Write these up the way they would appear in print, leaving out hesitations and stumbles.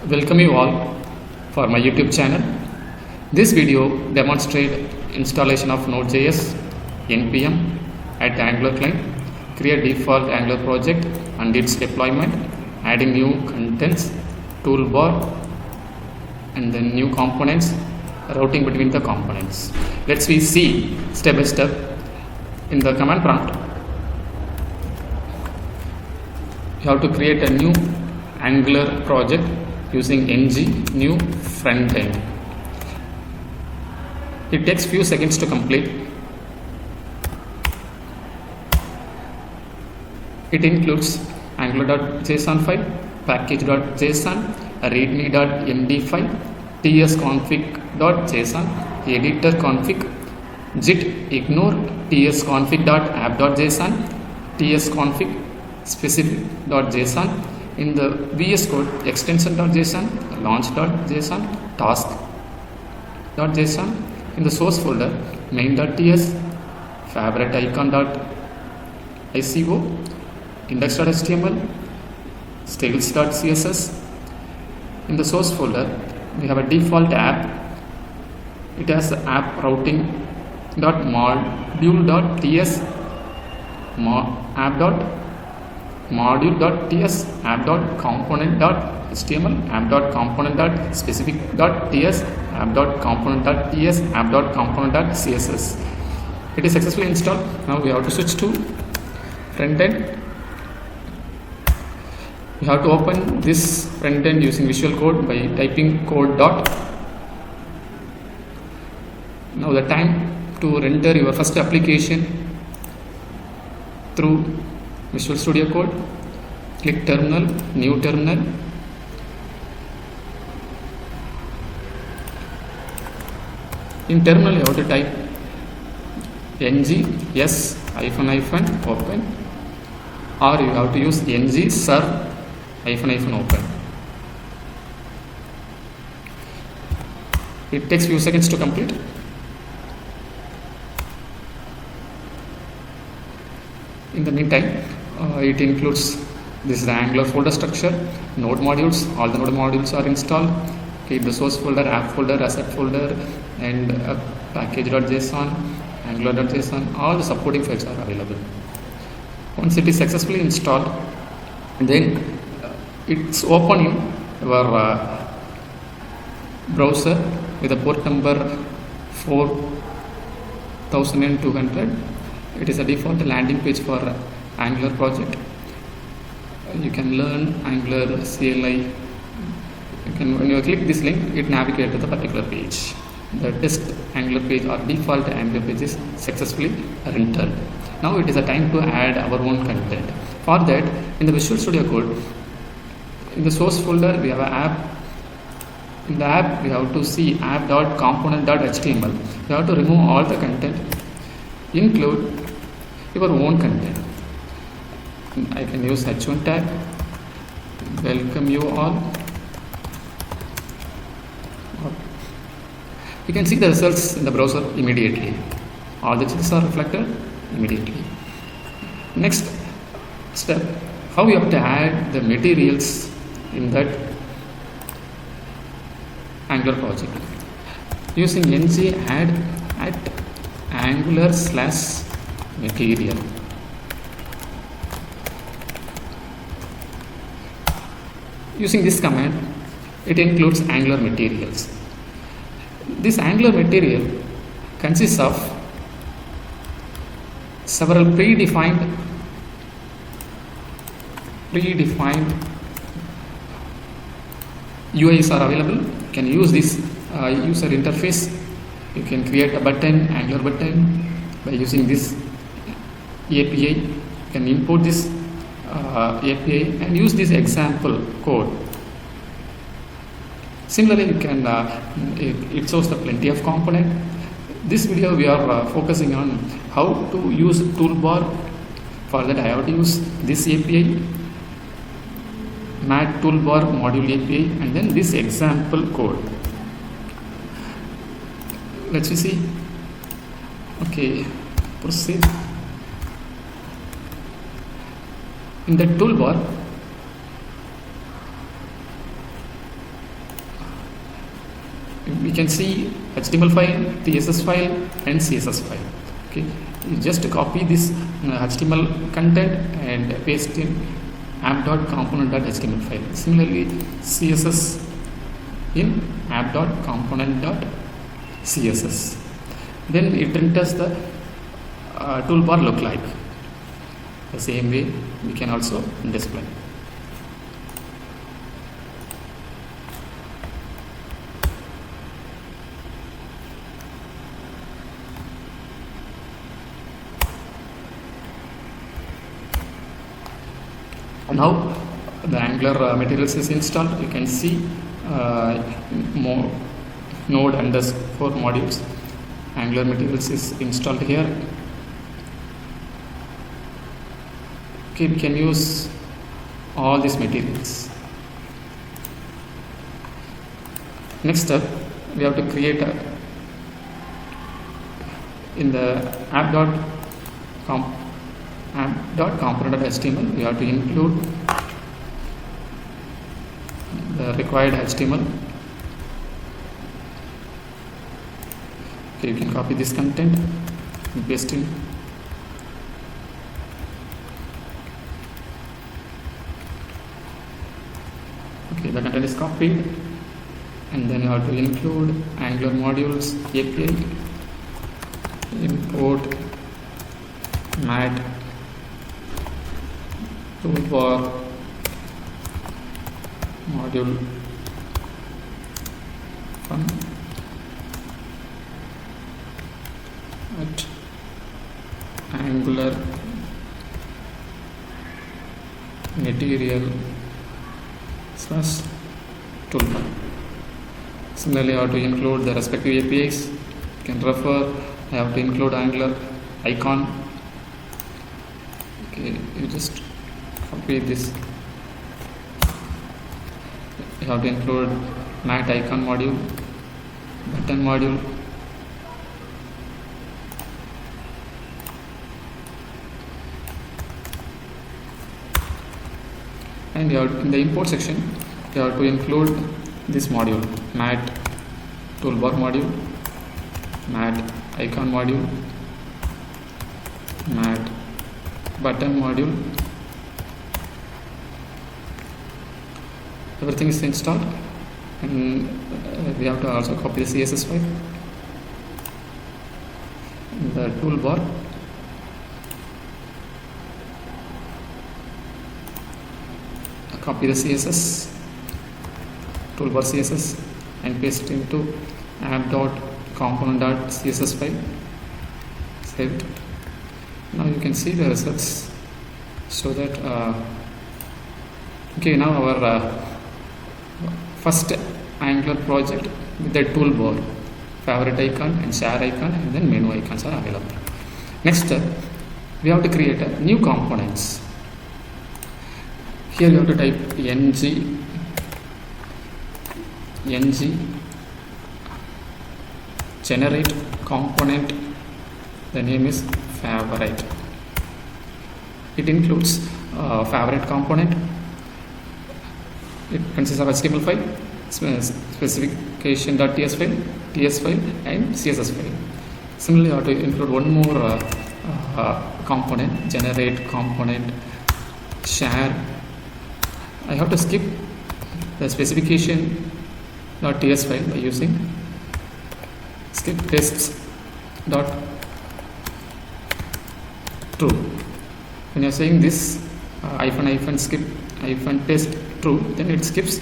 Welcome you all for my YouTube channel. This video demonstrates installation of Node.js npm at Angular client, create default Angular project and its deployment, adding new contents, toolbar, and then new components, routing between the components. Let's see step by step. In the command prompt, you have to create a new Angular project using ng new front end. It takes few seconds to complete. It includes angular.json file, package.json, readme.md file, tsconfig.json, editor config, git ignore, tsconfig.app.json, tsconfig specific.json. In the VS Code, extension.json, launch.json, task.json. In the source folder, main.ts, favorite icon.ico, index.html, styles.css. In the source folder, we have a default app. It has app routing.module.ts, app.module.ts, app.component.html, app.component.specific.ts, app.component.ts, app.component.css. It is successfully installed. Now we have to switch to front end. You have to open this front end using Visual Code by typing code dot. Now the time to render your first application through Visual Studio Code. Click terminal, new terminal. In terminal you have to type ng s -open, or you have to use ng serve -open. It takes few seconds to complete. In the meantime, it includes this is the Angular folder structure, node modules. All the node modules are installed. Okay, the source folder, app folder, asset folder, and package.json, angular.json. All the supporting files are available. Once it is successfully installed, then it's open in your browser with a port number 4200. It is a default landing page for Angular project. You can learn Angular CLI. When you click this link, it navigates to the particular page. The test Angular page or default Angular page is successfully rendered. Now it is a time to add our own content. For that, in the Visual Studio Code, in the source folder we have an app. In the app, we have to see app.component.html. You have to remove all the content, include your own content. I can use h1 tag. Welcome you all. You can see the results in the browser immediately. All the changes are reflected immediately. Next step, how you have to add the materials in that Angular project. Using ng add at angular/material. Using this command, it includes Angular materials. This Angular material consists of several predefined UIs are available. You can use this user interface. You can create a button, Angular button, by using this API. You can import this API and use this example code. Similarly, you can it shows the plenty of component. This video we are focusing on how to use toolbar. For that, I have to use this API, mat toolbar module API, and then this example code. Let's see. Okay, proceed. In the toolbar, we can see HTML file, CSS file and CSS file. Okay, you just copy this HTML content and paste in app.component.html file. Similarly, CSS in app.component.css. Then it enters the toolbar look like. The same way we can also display. Now the Angular materials is installed. You can see more Node_modules. Angular materials is installed here. Okay, we can use all these materials. Next step, we have to create in the app.component.html, we have to include the required HTML. Okay, you can copy this content and paste in. Okay, the content is copied, and then you have to include Angular modules API, import mat toolbar module from at Angular material / toolbar. Similarly, I have to include the respective APIs. You can refer. I have to include Angular icon. Okay, you just copy this. You have to include mat icon module, button module, and you have, in the import section, you have to include this module, mat toolbar module, mat icon module, mat button module. Everything is installed, and we have to also copy the CSS file. In the toolbar, copy the CSS, toolbar CSS, and paste into app.component.css file. Save it. Now you can see the results. So that okay, now our first Angular project with the toolbar, favorite icon and share icon, and then menu icons are available. Next, we have to create a new components. Here you have to type ng generate component. The name is favorite. It includes favorite component. It consists of HTML file, specification.ts file, TS file, and CSS file. Similarly, you have to include one more component, generate component, share. I have to skip the specification.ts file by using skip tests.true. When you are saying this skip test true, then it skips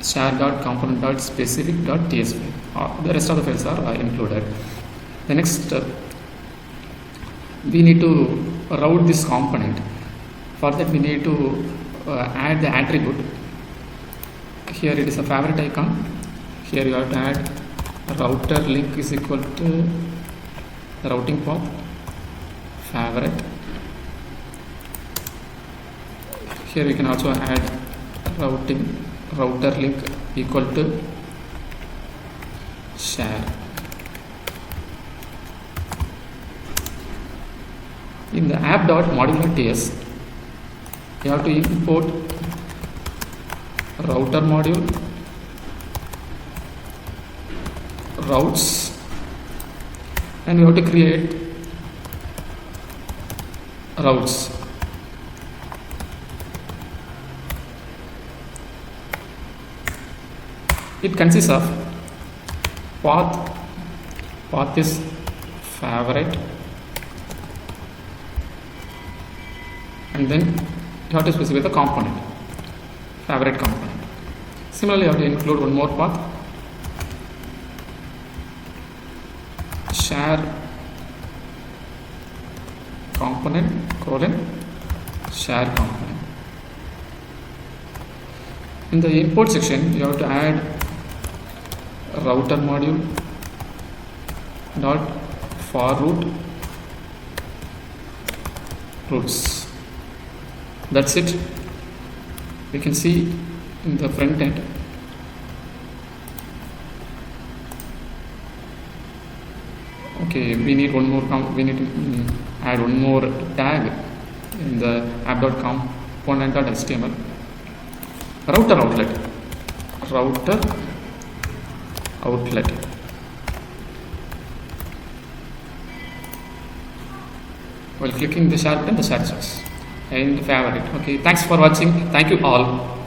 share.component.specific.ts file. The rest of the files are included. The next we need to route this component. For that we need to add the attribute. Here it is a favorite icon. Here you have to add router link is equal to routing path favorite. Here we can also add router link equal to share. In the app.module.ts, you have to import router module routes, and we have to create routes. It consists of path is favorite, and then you have to specify the component, favorite component. Similarly, you have to include one more path, share component share component. In the import section, you have to add router module dot for routes. That's it. We can see in the front end. Okay, we need one more. We need to add one more tag in the app.component.html. Router outlet. While clicking the share button, the share starts and favorite. Okay, thanks for watching. Thank you all.